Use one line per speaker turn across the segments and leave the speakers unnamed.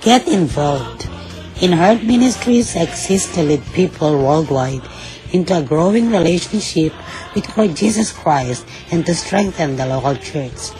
Get involved. In Heart Ministries exists to lead people worldwide into a growing relationship with Lord Jesus Christ and to strengthen the local church.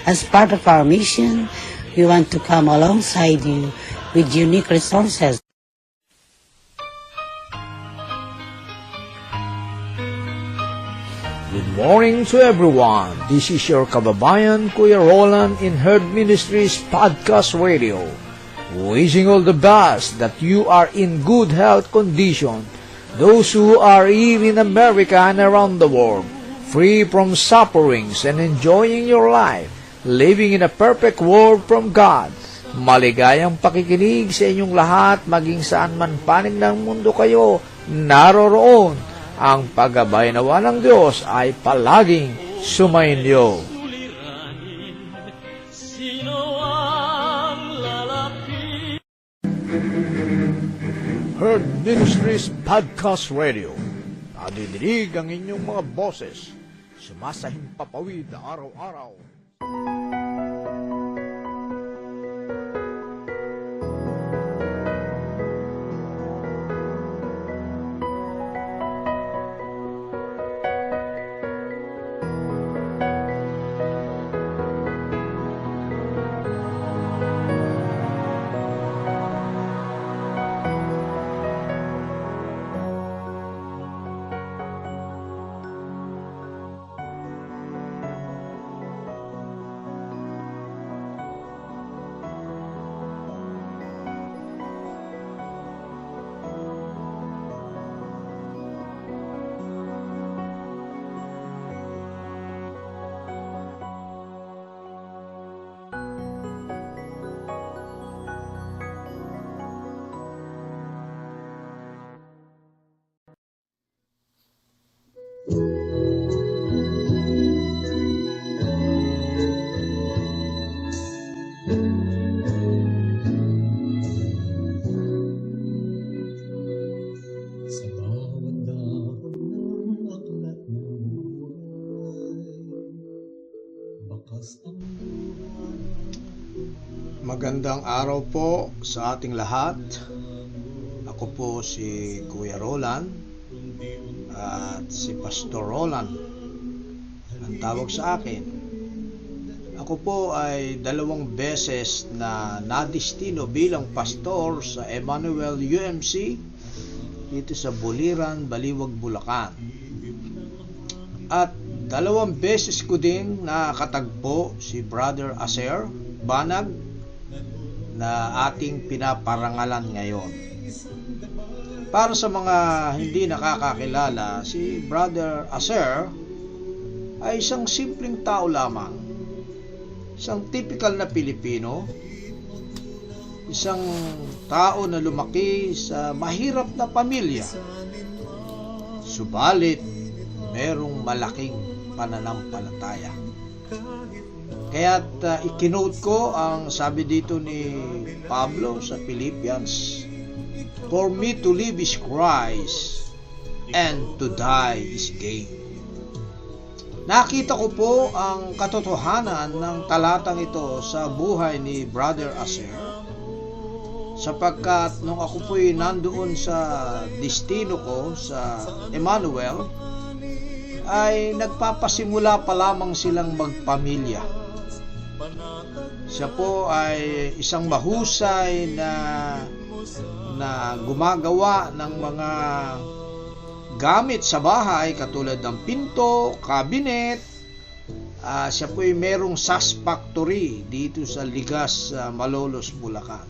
As part of our mission, we want to come alongside you with unique resources.
Good morning to everyone. This is your kababayan, Kuya Roland in Heart Ministries Podcast Radio. Wishing all the best that you are in good health condition. Those who are here in America and around the world, free from sufferings and enjoying your life, living in a perfect world from God. Maligayang pakikinig sa inyong lahat, maging saan man panig ng mundo kayo naroroon. Ang paggabay nawa ng Diyos ay palaging sumainyo. Heart Ministries Podcast Radio. Nadidinig ang inyong mga boses. Sumasahimpapawid araw-araw.
Magandang araw po sa ating lahat. Ako po si Kuya Roland at si Pastor Roland ang tawag sa akin. Ako po ay 2 beses na nadistino bilang pastor sa Emmanuel UMC dito sa Buliran, Baliwag, Bulacan. At 2 beses ko din nakatagpo si Brother Aser Banag na ating pinaparangalan ngayon. Para sa mga hindi nakakakilala, si Brother Aser ay isang simpleng tao lamang. Isang typical na Pilipino, isang tao na lumaki sa mahirap na pamilya. Subalit, merong malaking pananampalataya. Kaya't ikinote ko ang sabi dito ni Pablo sa Philippians, "For me to live is Christ, and to die is gain." Nakita ko po ang katotohanan ng talatang ito sa buhay ni Brother Aser, sapagkat nung ako po'y nandoon sa destino ko sa Emmanuel, ay nagpapasimula pa lamang silang magpamilya. Siya po ay isang mahusay na gumagawa ng mga gamit sa bahay katulad ng pinto, cabinet. Siya po ay merong sas factory dito sa Ligas, Malolos, Bulacan.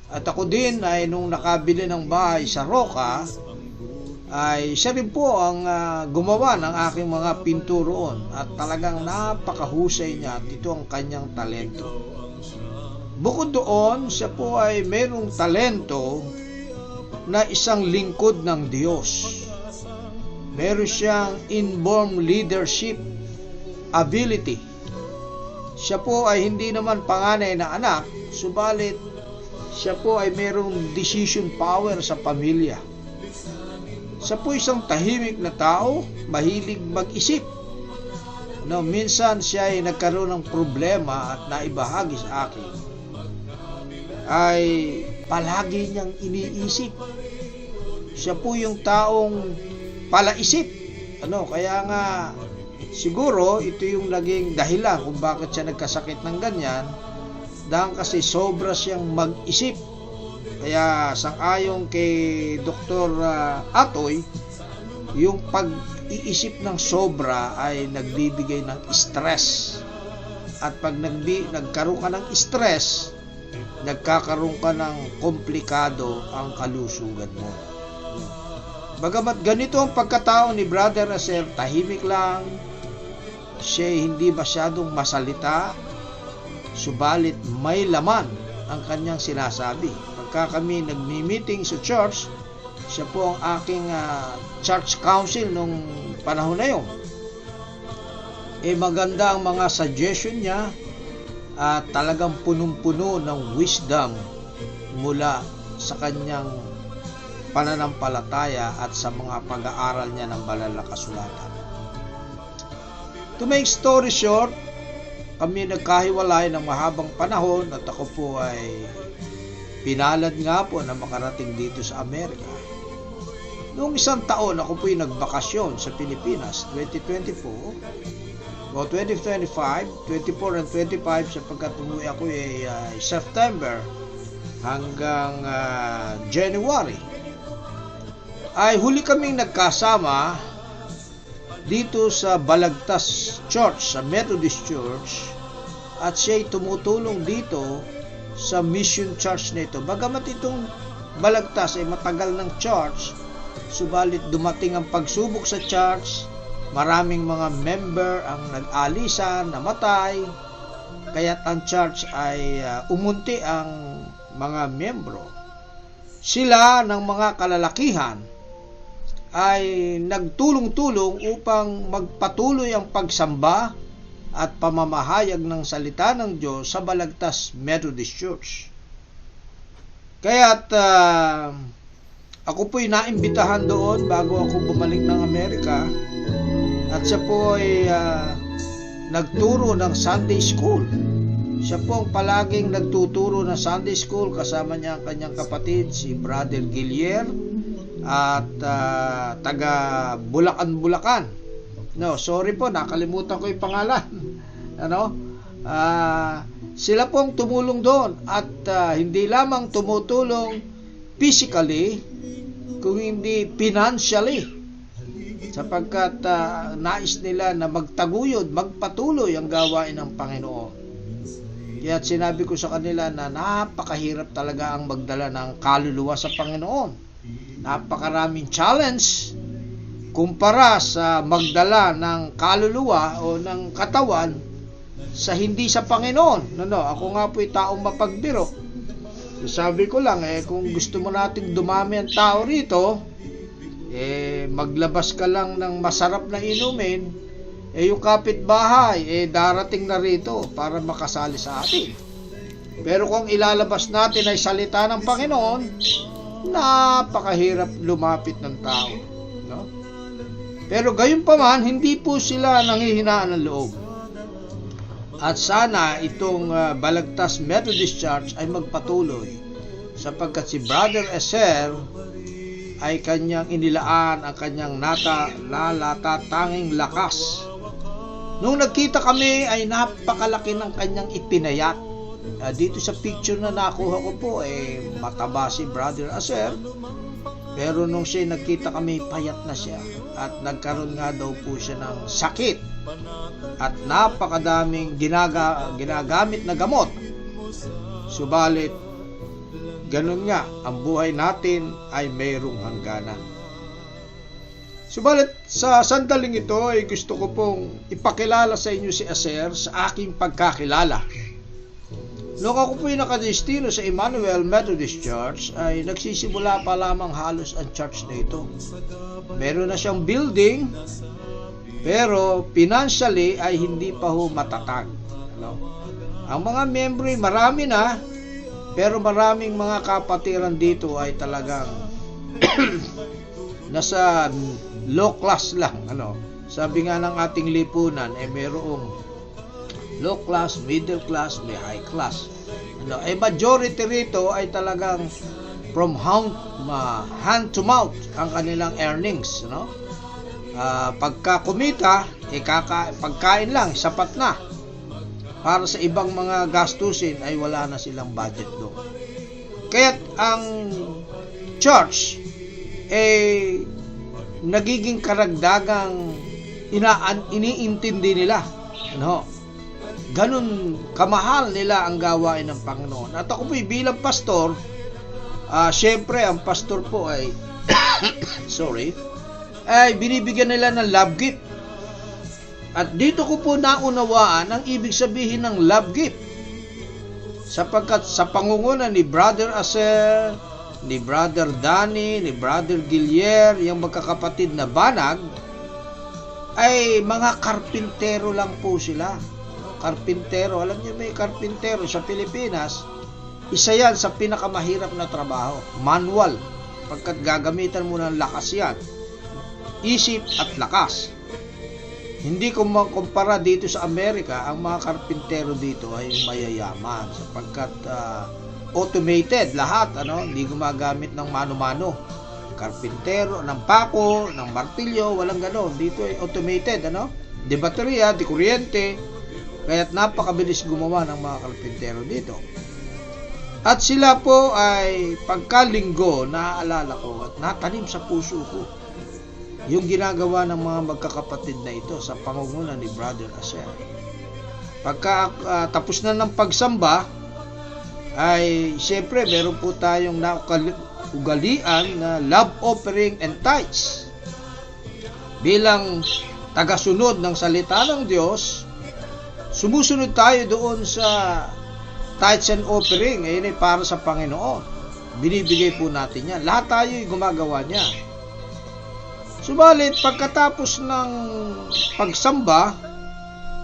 At ako din ay nung nakabili ng bahay sa Roca, ay siya rin po ang gumawa ng aking mga pinto roon, at talagang napakahusay niya at ito ang kanyang talento. Bukod doon, siya po ay mayroong talento na isang lingkod ng Diyos. Meron siyang inborn leadership ability. Siya po ay hindi naman panganay na anak, subalit siya po ay mayroong decision power sa pamilya. Siya po isang tahimik na tao, mahilig mag-isip. Minsan siya ay nagkaroon ng problema at naibahagi sa akin. ay palagi niyang iniisip. Siya po yung taong palaisip. Kaya nga siguro ito yung naging dahilan kung bakit siya nagkasakit ng ganyan, dahil kasi sobra siyang mag-isip. Kaya sang-ayon kay Dr. Atoy, yung pag-iisip ng sobra ay nagbibigay ng stress. At pag nagkaroon ka ng stress, nagkakaroon ka ng komplikado ang kalusugan mo. Bagamat ganito ang pagkatao ni Brother Aser, tahimik lang, siya hindi masyadong masalita, subalit may laman ang kanyang sinasabi. Pagka kami nagmi-meeting sa church, siya po ang aking church council nung panahon na yun. Maganda ang mga suggestion niya at talagang punong-puno ng wisdom mula sa kanyang pananampalataya at sa mga pag-aaral niya ng banal na kasulatan. To make story short, kami nagkahiwalay ng mahabang panahon at ako po ay pinalad nga po na makarating dito sa Amerika. Noong isang taon ako po ay nagbakasyon sa Pilipinas, 2024 o 2025, 24 and 25 sapagkat umuwi ako ay September hanggang January. Ay huli kaming nagkasama dito sa Balagtas Church, sa Methodist Church, at siya'y tumutulong dito sa Mission Church nito. Bagamat itong Balagtas ay matagal ng church, subalit dumating ang pagsubok sa church, maraming mga member ang nag-alisan, namatay, kaya't ang church ay umunti ang mga membro. Sila ng mga kalalakihan ay nagtulong-tulong upang magpatuloy ang pagsamba at pamamahayag ng salita ng Diyos sa Balagtas Methodist Church. Kaya't ako po'y naimbitahan doon bago ako bumalik ng Amerika, at siya po ay nagturo ng Sunday School. Siya po ang palaging nagtuturo ng Sunday School, kasama niya ang kanyang kapatid, si Brother Gillier, at taga Bulacan. No, sorry po, nakalimutan ko yung pangalan. Sila po ang tumulong doon at hindi lamang tumutulong physically, kung hindi financially, sapagkat nais nila na magtaguyod, magpatuloy ang gawain ng Panginoon. Kaya sinabi ko sa kanila na napakahirap talaga ang magdala ng kaluluwa sa Panginoon. Napakaraming challenge kumpara sa magdala ng kaluluwa o ng katawan sa hindi sa Panginoon. Ako nga po'y taong mapagbiro. Sabi ko lang, kung gusto mo nating dumami ang tao rito, maglabas ka lang ng masarap na inumin, yung kapitbahay, darating na rito para makasali sa atin. Pero kung ilalabas natin ay salita ng Panginoon, napakahirap lumapit ng tao. No? Pero gayon pa man, hindi po sila nanghihinaan ng loob. At sana itong Balagtas Methodist Church ay magpatuloy, sapagkat si Brother Aser ay kanyang inilaan ang kanyang nalatatanging lakas. Nung nagkita kami ay napakalaki ng kanyang ipinayat. Dito sa picture na nakuha ko po, mataba si Brother Aser, pero nung siya nagkita kami, payat na siya at nagkaroon nga daw po siya ng sakit at napakadaming ginagamit na gamot. Subalit ganun nga, ang buhay natin ay mayroong hangganan. Subalit sa sandaling ito ay gusto ko pong ipakilala sa inyo si Aser sa aking pagkakilala. Noong ako po'y nakadestino sa Emmanuel Methodist Church, ay nagsisimula pa lamang halos ang church na ito. Meron na siyang building, pero financially ay hindi pa ho matatag. Ang mga membro ay marami na, pero maraming mga kapatiran dito ay talagang nasa low class lang. Sabi nga ng ating lipunan, mayroong low class, middle class, may high class. Majority rito ay talagang from hand to mouth ang kanilang earnings, pagka kumita, pagkain lang, sapat na. Para sa ibang mga gastusin ay wala na silang budget doon. Kaya't ang church nagiging karagdagang iniintindi nila. Ganun kamahal nila ang gawain ng Panginoon. At ako po'y bilang pastor, syempre ang pastor po ay ay binibigyan nila ng love gift. At dito ko po naunawaan ang ibig sabihin ng love gift. Sapagkat sa pangunguna ni Brother Aser, ni Brother Danny, ni Brother Gilier, yung magkakapatid na banag, ay mga karpintero lang po sila. Karpintero, alam niyo may karpintero sa Pilipinas, isa yan sa pinakamahirap na trabaho. Manual, pagkat gagamitan mo ng lakas yan. Isip at lakas. Hindi ko makumpara dito sa Amerika, ang mga karpintero dito ay mayayaman sapagkat automated lahat, hindi gumagamit ng mano-mano. Karpintero, ng pako, ng martilyo, walang gano'n. Dito ay automated, di baterya, di kuryente, kaya't napakabilis gumawa ng mga karpintero dito. At sila po ay pagkalinggo, naaalala ko at natanim sa puso ko yung ginagawa ng mga magkakapatid na ito sa pangunguna ni Brother Aser. Pagka tapos na ng pagsamba, ay siyempre meron po tayong ugalian na love offering and tithes. Bilang tagasunod ng salita ng Diyos, sumusunod tayo doon sa tithes and offering. Ayun ay para sa Panginoon. Binibigay po natin yan. Lahat tayo ay gumagawa niya. Subalit, pagkatapos ng pagsamba,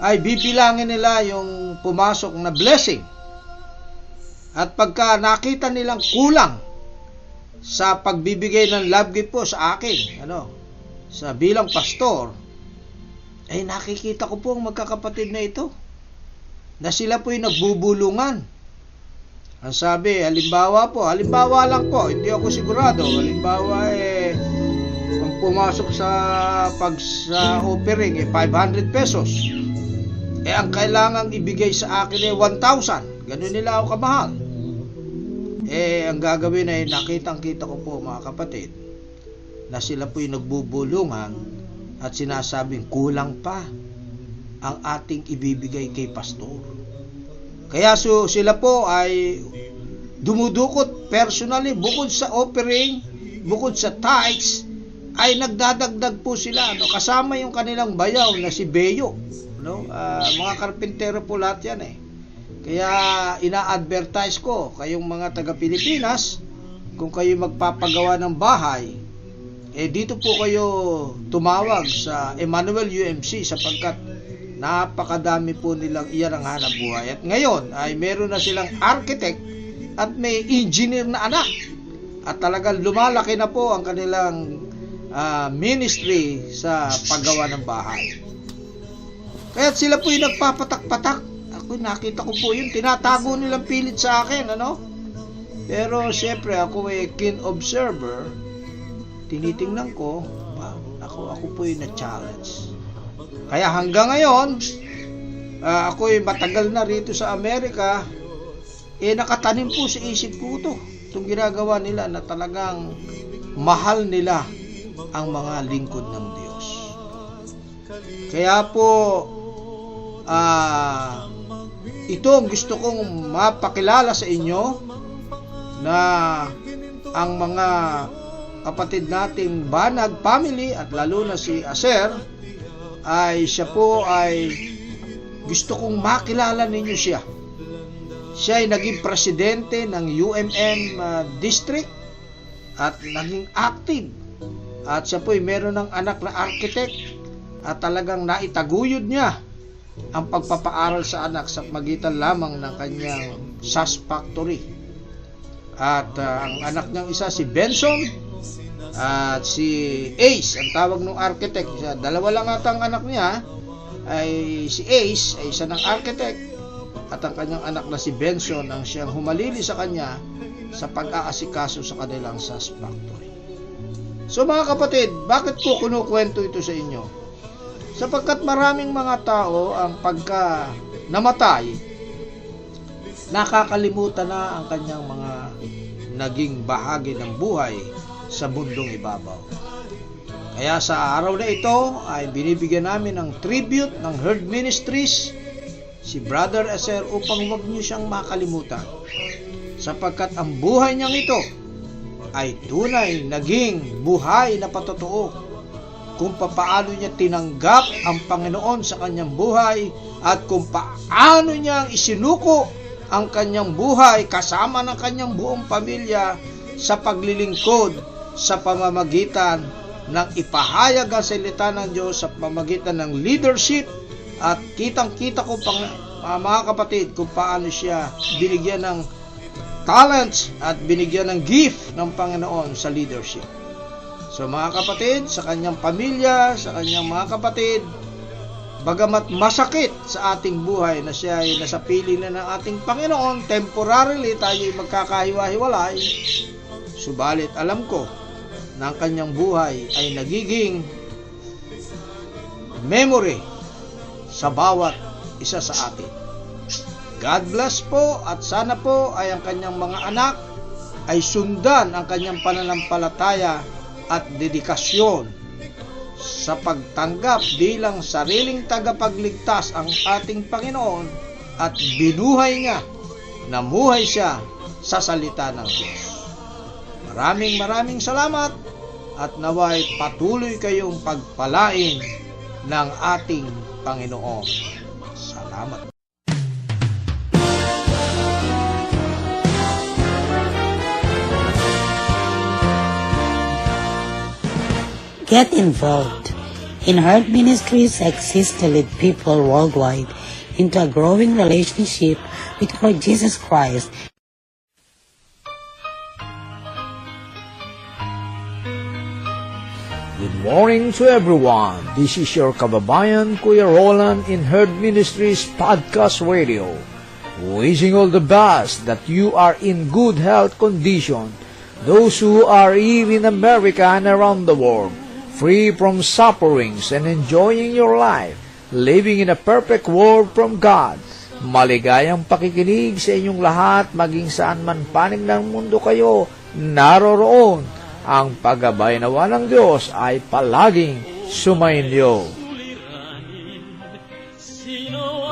ay bibilangin nila yung pumasok na blessing. At pagka nakita nilang kulang sa pagbibigay ng love gift po sa akin, sa bilang pastor, ay nakikita ko po ang magkakapatid na ito, na sila po ay nagbubulungan. Ang sabi, halimbawa lang po, hindi ako sigurado, halimbawa ang pumasok sa offering 500 pesos. Ang kailangang ibigay sa akin 1,000. Ganun nila ako kamahal. Ang gagawin ay nakitang-kita ko po mga kapatid na sila po yung nagbubulungan at sinasabing kulang pa ang ating ibibigay kay pastor. Kaya sila po ay dumudukot personally, bukod sa offering, bukod sa tithes, ay nagdadagdag po sila, kasama yung kanilang bayaw na si Beyo. Mga karpintero po lahat yan Kaya ina-advertise ko kayong mga taga-Pilipinas, kung kayo magpapagawa ng bahay, dito po kayo tumawag sa Emmanuel UMC sapagkat napakadami po nilang iyan ang hanap buhay. At ngayon ay meron na silang architect at may engineer na anak. At talagang lumalaki na po ang kanilang ministry sa paggawa ng bahay. Kaya sila po yung nagpapatak-patak. Ako nakita ko po yun, tinatago nilang pilit sa akin, Pero siyempre ako ay keen observer, tinitingnan ko, ako po yung na-challenge. Kaya hanggang ngayon, ako ay matagal na rito sa Amerika, nakatanim po sa isip ko itong ginagawa nila na talagang mahal nila ang mga lingkod ng Diyos. Kaya po, ito ang gusto kong mapakilala sa inyo na ang mga kapatid nating Banag family at lalo na si Aser ay siya po ay gusto kong makilala ninyo siya. Siya ay naging presidente ng UMM district at naging active. At siya po ay meron ng anak na architect at talagang naitaguyod niya ang pagpapaaral sa anak sa magitan lamang ng kanyang SAS factory. At ang anak niyang isa si Benson at si Ace, ang tawag ng architect. Dalawa lang ata ang anak niya, ay si Ace ay isa ng architect at ang kanyang anak na si Benson ang siyang humalili sa kanya sa pag-aasikaso sa kanilang SAS factory. So mga kapatid, bakit ko kinukwento ito sa inyo? Sapagkat maraming mga tao ang pagka namatay, nakakalimutan na ang kanyang mga naging bahagi ng buhay sa mundong ibabaw. Kaya sa araw na ito ay binibigyan namin ng tribute ng Herd Ministries si Brother Eser upang huwag niyo siyang makalimutan. Sapagkat ang buhay niyang ito ay tunay naging buhay na patotoo kung paano niya tinanggap ang Panginoon sa kanyang buhay at kung paano niya isinuko ang kanyang buhay kasama ng kanyang buong pamilya sa paglilingkod sa pamamagitan ng ipahayag ang salita ng Diyos sa pamamagitan ng leadership. At kitang-kita ko mga kapatid kung paano siya binigyan ng talents at binigyan ng gift ng Panginoon sa leadership. So mga kapatid, sa kanyang pamilya, sa kanyang mga kapatid, bagamat masakit sa ating buhay na siya ay nasa piling na ng ating Panginoon, temporarily tayo ay magkakahiwa-hiwalay, subalit alam ko na ang kanyang buhay ay nagiging memory sa bawat isa sa atin. God bless po, at sana po ay ang kanyang mga anak ay sundan ang kanyang pananampalataya at dedikasyon sa pagtanggap bilang sariling tagapagligtas ang ating Panginoon at binuhay niya, namuhay siya sa salita ng Diyos. Maraming salamat at naway patuloy kayong pagpalain ng ating Panginoon. Salamat.
Get involved. In Heart Ministries exists to lead people worldwide into a growing relationship with Lord Jesus Christ.
Good morning to everyone. This is your kababayan, Kuya Roland in Herd Ministries Podcast Radio. Wishing all the best that you are in good health condition. Those who are here in America and around the world, free from sufferings and enjoying your life, living in a perfect world from God. Maligayang pakikinig sa inyong lahat, maging saan man panig ng mundo kayo naroroon. Ang paggabay nawa ng Diyos ay palaging sumainyo.
Sino